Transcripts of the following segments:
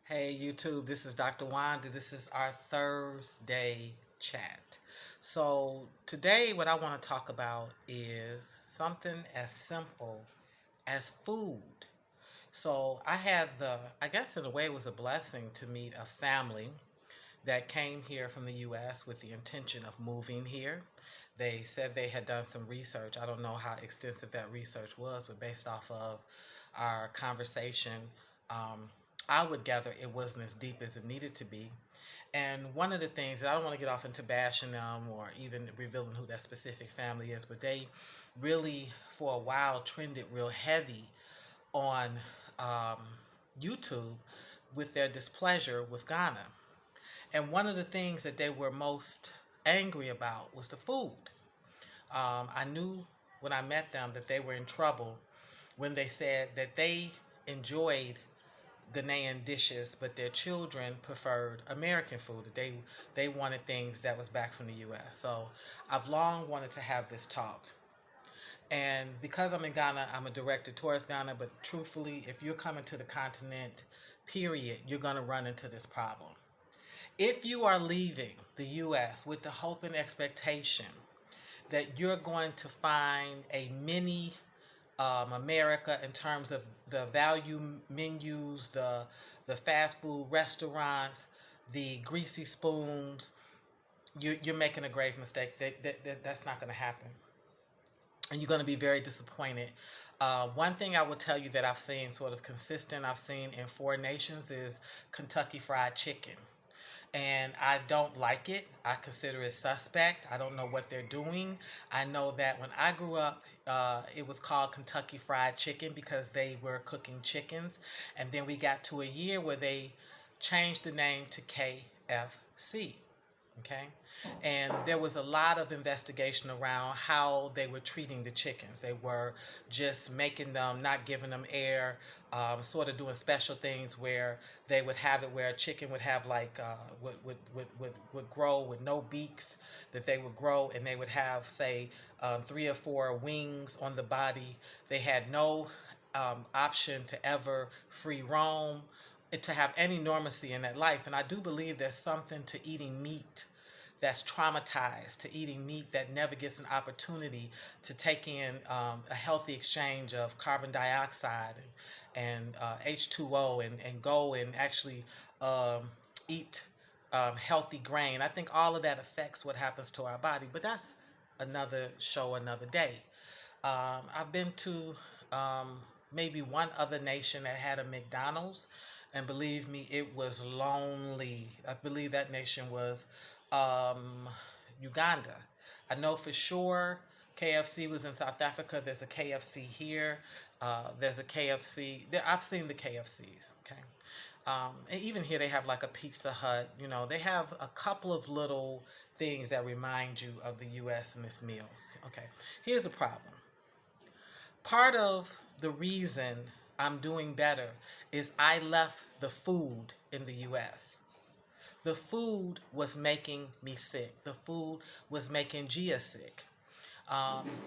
Hey YouTube, this is Dr. Wanda. This is our Thursday chat. So, today, what I want to talk about is something as simple as food. So, I guess in a way, it was a blessing to meet a family that came here from the US with the intention of moving here. They said they had done some research. I don't know how extensive that research was, but based off of our conversation, um, I would gather it wasn't as deep as it needed to be. And one of the things, I don't want to get off into bashing them or even revealing who that specific family is, but they really, for a while, trended real heavy on um, YouTube with their displeasure with Ghana. And one of the things that they were most angry about was the food. I knew when I met them that they were in trouble when they said that they enjoyed Ghanaian dishes, but their children preferred American food. They wanted things that was back from the U.S. So I've long wanted to have this talk. And because I'm in Ghana, I'm a director towards Ghana. But truthfully, if you're coming to the continent, period, you're going to run into this problem. If you are leaving the U.S. with the hope and expectation that you're going to find a mini America in terms of the value menus, the fast food restaurants, the greasy spoons, you're making a grave mistake. That's not going to happen, and you're going to be very disappointed. One thing I will tell you that I've seen sort of consistent, I've seen in four nations is Kentucky Fried Chicken, and I don't like it. I consider it suspect. I don't know what they're doing. I know that when I grew up, it was called Kentucky Fried Chicken because they were cooking chickens. And then we got to a year where they changed the name to KFC. Okay. And there was a lot of investigation around how they were treating the chickens. They were just making them, not giving them air, sort of doing special things where they would have it where a chicken would have like, would grow with no beaks, that they would grow, and they would have, say, three or four wings on the body. They had no option to ever free roam, to have any normacy in that life. And I do believe there's something to eating meat that's traumatized, to eating meat that never gets an opportunity to take in a healthy exchange of carbon dioxide and H2O, and go and actually um, eat healthy grain. I think all of that affects what happens to our body, but that's another show, another day. I've been to maybe one other nation that had a McDonald's, and believe me, it was lonely. I believe that nation was um, Uganda. I know for sure KFC was in South Africa. There's a KFC here. There's a KFC. I've seen the KFCs. Okay. And even here they have like a Pizza Hut. You know, they have a couple of little things that remind you of the U.S. and its meals. Okay. Here's the problem. Part of the reason I'm doing better is I left the food in the US. The food was making me sick. The food was making Gia sick.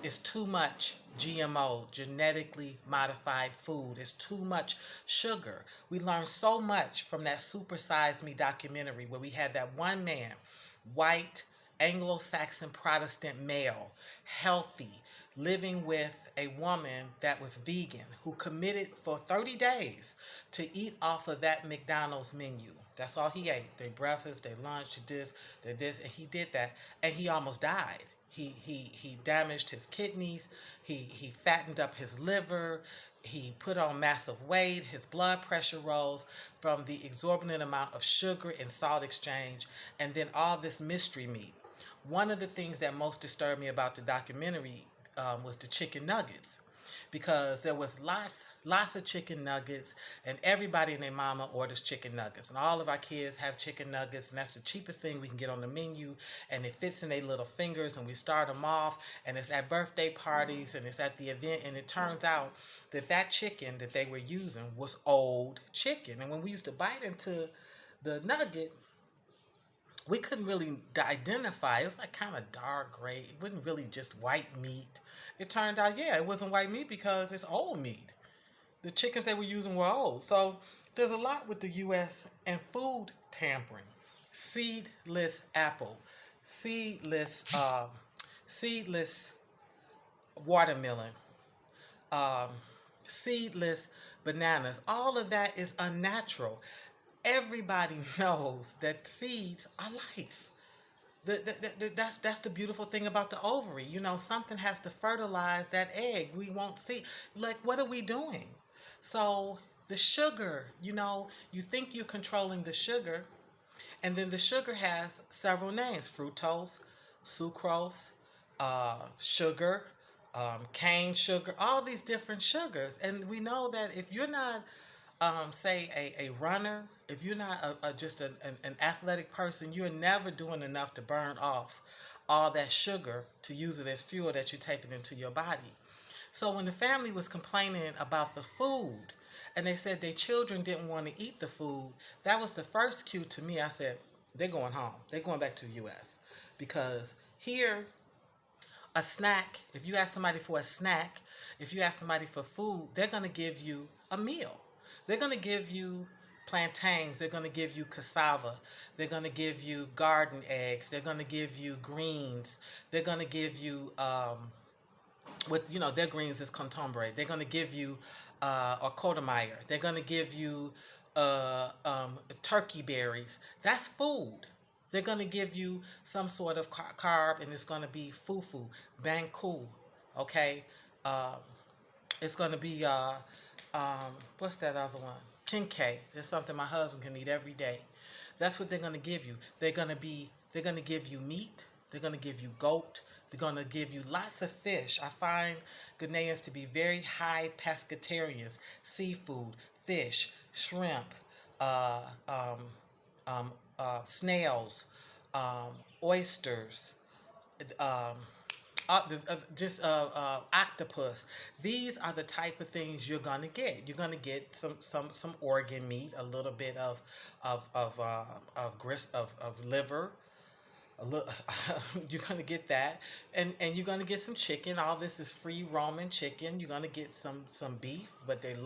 It's too much GMO, genetically modified food. It's too much sugar. We learned so much from that Super Size Me documentary where we had that one man, white, Anglo-Saxon Protestant male, healthy, living with a woman that was vegan who committed for 30 days to eat off of that McDonald's menu. That's all he ate. Their breakfast, their lunch, their this, and he did that, and he almost died. He damaged his kidneys. He fattened up his liver. He put on massive weight. His blood pressure rose from the exorbitant amount of sugar and salt exchange, and then all this mystery meat. One of the things that most disturbed me about the documentary was the chicken nuggets, because there was lots of chicken nuggets, and everybody and their mama orders chicken nuggets, and all of our kids have chicken nuggets, and that's the cheapest thing we can get on the menu, and it fits in their little fingers, and we start them off, and it's at birthday parties, and it's at the event, and it turns out that that chicken that they were using was old chicken. And when we used to bite into the nugget, we couldn't really identify. It was like kind of dark gray. It wasn't really just white meat. It turned out, yeah, it wasn't white meat because it's old meat. The chickens they were using were old. So There's a lot with the U.S. and food tampering. Seedless apple, seedless, seedless watermelon, um, seedless bananas. All of that is unnatural. Everybody knows that seeds are life. That's the beautiful thing about the ovary. You know, something has to fertilize that egg. We won't see. Like, what are we doing? So the sugar, you know, you think you're controlling the sugar, and then the sugar has several names: fructose, sucrose, sugar, cane sugar, all these different sugars. And we know that if you're not, say, a runner, if you're not just an athletic person, you're never doing enough to burn off all that sugar to use it as fuel that you're taking into your body. So when the family was complaining about the food and they said their children didn't want to eat the food, that was the first cue to me. I said, they're going home. They're going back to the U.S. Because here, a snack, if you ask somebody for a snack, if you ask somebody for food, they're going to give you a meal. They're going to give you plantains. They're going to give you cassava. They're going to give you garden eggs. They're going to give you greens. They're going to give you with, you know, their greens is contombre. They're going to give you or kodameyer. They're going to give you turkey berries. That's food. They're going to give you some sort of carb, and it's going to be fufu, banku, okay? Um, it's going to be what's that other one? Kinke. It's something my husband can eat every day. That's what they're going to give you. They're going to give you meat. They're going to give you goat. They're going to give you lots of fish. I find Ghanaians to be very high pescatarians. Seafood, fish, shrimp, uh, um, snails, oysters, um, just octopus. These are the type of things you're gonna get. You're gonna get some organ meat, a little bit of liver. A little, you're gonna get that, and you're gonna get some chicken. All this is free roaming chicken. You're gonna get some beef, but they're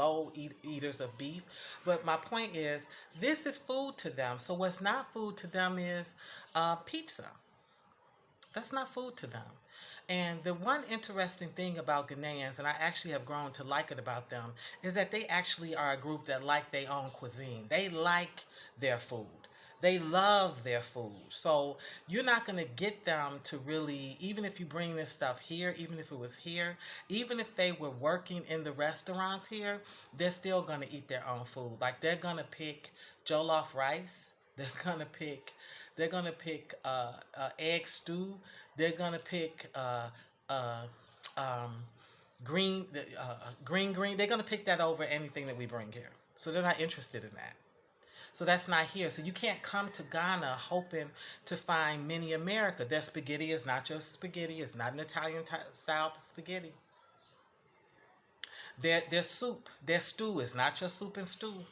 eaters of beef. But my point is, this is food to them. So what's not food to them is pizza. That's not food to them. And the one interesting thing about Ghanaians, and I actually have grown to like it about them, is that they actually are a group that like their own cuisine. They like their food. They love their food. So you're not going to get them to really, even if you bring this stuff here, even if it was here, even if they were working in the restaurants here, they're still going to eat their own food. Like, they're going to pick jollof rice. They're going to pick egg stew. They're gonna pick uh, um, green, green. They're gonna pick that over anything that we bring here. So they're not interested in that. So that's not here. So you can't come to Ghana hoping to find mini America. Their spaghetti is not your spaghetti. It's not an Italian style spaghetti. Their soup, their stew is not your soup and stew.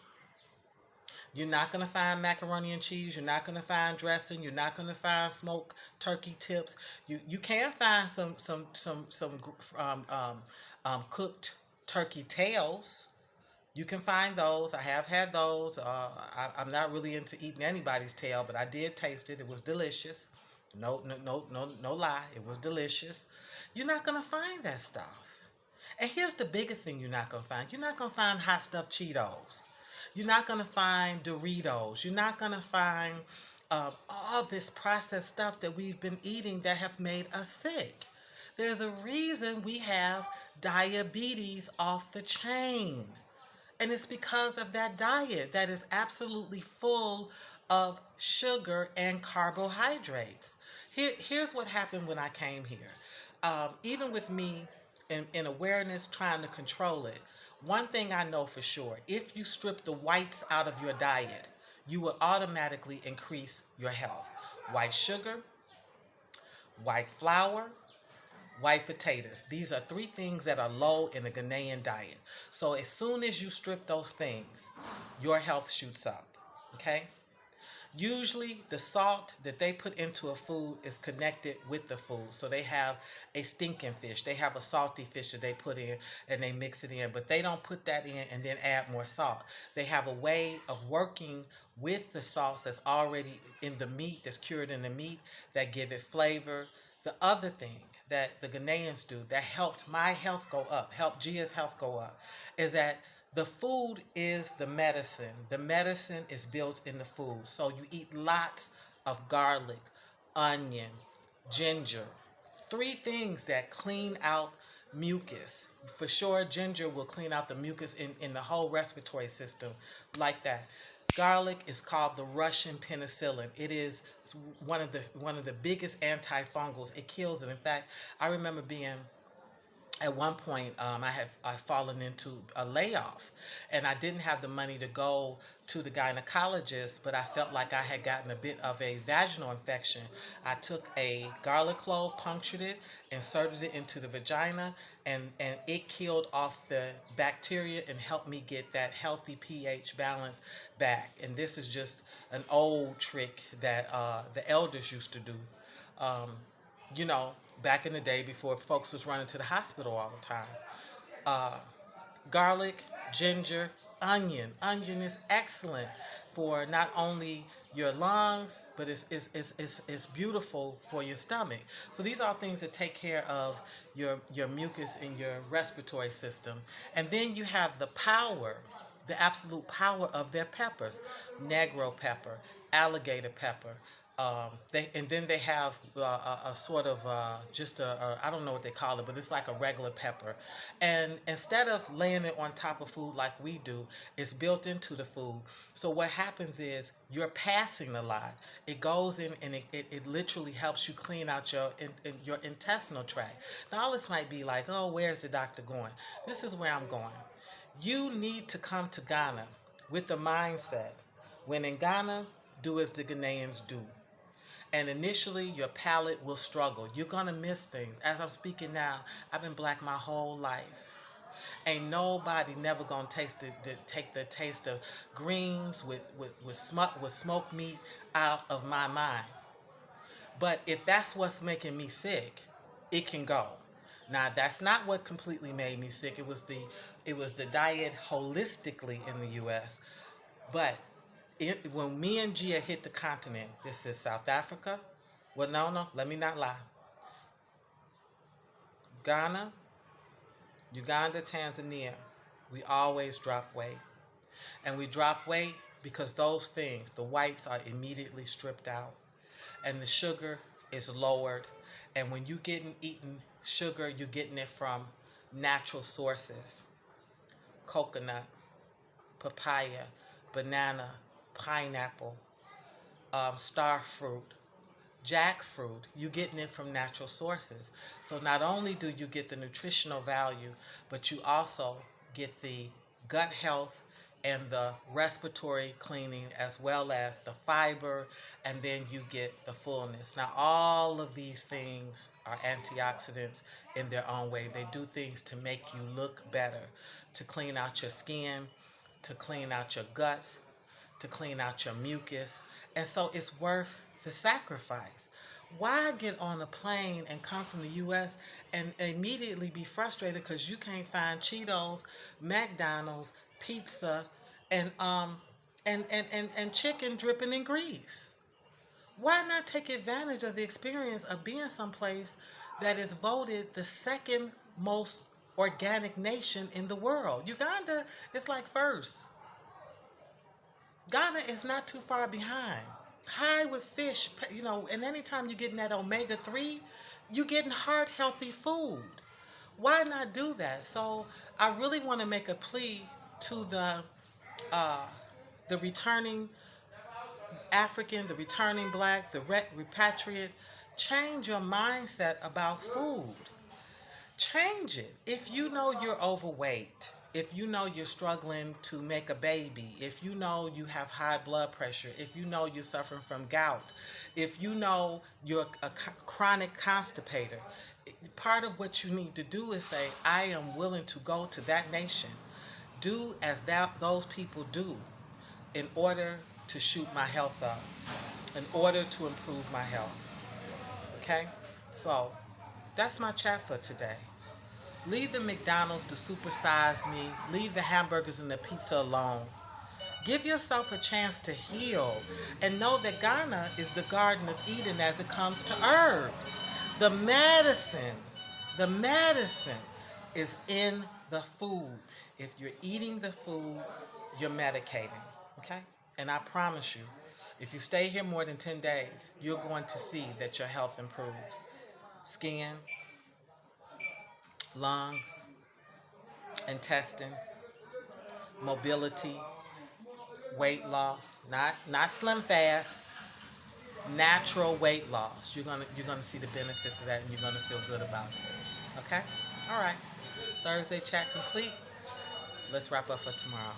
You're not gonna find macaroni and cheese. You're not gonna find dressing. You're not gonna find smoked turkey tips. You can find cooked turkey tails. You can find those. I have had those. I'm not really into eating anybody's tail, but I did taste it. It was delicious. No lie. It was delicious. You're not gonna find that stuff. And here's the biggest thing you're not gonna find. You're not gonna find hot stuffed Cheetos. You're not gonna find Doritos. You're not gonna find all this processed stuff that we've been eating that have made us sick. There's a reason we have diabetes off the chain. And it's because of that diet that is absolutely full of sugar and carbohydrates. Here's what happened when I came here. Even with me in awareness trying to control it, one thing I know for sure: if you strip the whites out of your diet, you will automatically increase your health. White sugar, white flour, white potatoes. These are three things that are low in the Ghanaian diet. So as soon as you strip those things, your health shoots up. Okay? Usually, the salt that they put into a food is connected with the food. So they have a stinking fish, they have a salty fish that they put in and they mix it in, but they don't put that in and then add more salt. They have a way of working with the salts that's already in the meat, that's cured in the meat, that give it flavor. The other thing that the Ghanaians do that helped my health go up, helped Gia's health go up, is that the food is the medicine. The medicine is built in the food. So you eat lots of garlic, onion, ginger. Three things that clean out mucus. For sure, ginger will clean out the mucus in the whole respiratory system like that. Garlic is called the Russian penicillin. It is one of the biggest antifungals. It kills it. In fact, I remember being at one point, I fallen into a layoff, and I didn't have the money to go to the gynecologist, but I felt like I had gotten a bit of a vaginal infection. I took a garlic clove, punctured it, inserted it into the vagina, and it killed off the bacteria and helped me get that healthy pH balance back. And this is just an old trick that the elders used to do. Um, you know, back in the day before folks was running to the hospital all the time. Uh, Garlic, ginger, onion. Onion is excellent for not only your lungs, but it's beautiful for your stomach. So these are things that take care of your mucus in your respiratory system. And then you have the power, the absolute power of their peppers: negro pepper, alligator pepper. And then they have a sort of just I don't know what they call it, but it's like a regular pepper. And instead of laying it on top of food like we do, it's built into the food. So what happens is you're passing a lot. It goes in and it literally helps you clean out your intestinal tract. Now all this might be like, oh, where's the doctor going? This is where I'm going. You need to come to Ghana with the mindset: when in Ghana, do as the Ghanaians do. And initially, your palate will struggle. You're gonna miss things. As I'm speaking now, I've been black my whole life. Ain't nobody never gonna take the taste of greens with smoked meat out of my mind. But if that's what's making me sick, it can go. Now that's not what completely made me sick. It was the diet holistically in the U.S. But when me and Gia hit the continent, this is South Africa. Well, no, no, let me not lie. Ghana, Uganda, Tanzania, we always drop weight. And we drop weight because those things, the whites, are immediately stripped out and the sugar is lowered. And when you getting eating sugar, you're getting it from natural sources: coconut, papaya, banana, pineapple, star fruit, jackfruit. You're getting it from natural sources. So not only do you get the nutritional value, but you also get the gut health and the respiratory cleaning, as well as the fiber, and then you get the fullness. Now all of these things are antioxidants in their own way. They do things to make you look better, to clean out your skin, to clean out your guts, to clean out your mucus. And so it's worth the sacrifice. Why get on a plane and come from the US and immediately be frustrated because you can't find Cheetos, McDonald's, pizza, and chicken dripping in grease? Why not take advantage of the experience of being someplace that is voted the second most organic nation in the world? Uganda is like first. Ghana is not too far behind. High with fish, and anytime you're getting that omega-3, you're getting heart healthy food. Why not do that? So I really want to make a plea to uh, the returning African, the returning black, the repatriate. Change your mindset about food. Change it. If you know you're overweight, if you know you're struggling to make a baby, if you know you have high blood pressure, if you know you're suffering from gout, if you know you're a chronic constipator, part of what you need to do is say, I am willing to go to that nation. Do as those people do in order to shoot my health up, in order to improve my health. Okay? So, that's my chat for today. Leave the McDonald's to supersize me. Leave the hamburgers and the pizza alone. Give yourself a chance to heal and know that Ghana is the Garden of Eden as it comes to herbs. The medicine, the medicine is in the food. If you're eating the food, you're medicating. Okay? And I promise you, if you stay here more than 10 days, you're going to see that your health improves. Skin, lungs, intestine, mobility, weight loss, not slim fast, natural weight loss. You're gonna see the benefits of that, and you're gonna feel good about it. Okay? All right. Thursday chat complete. Let's wrap up for tomorrow.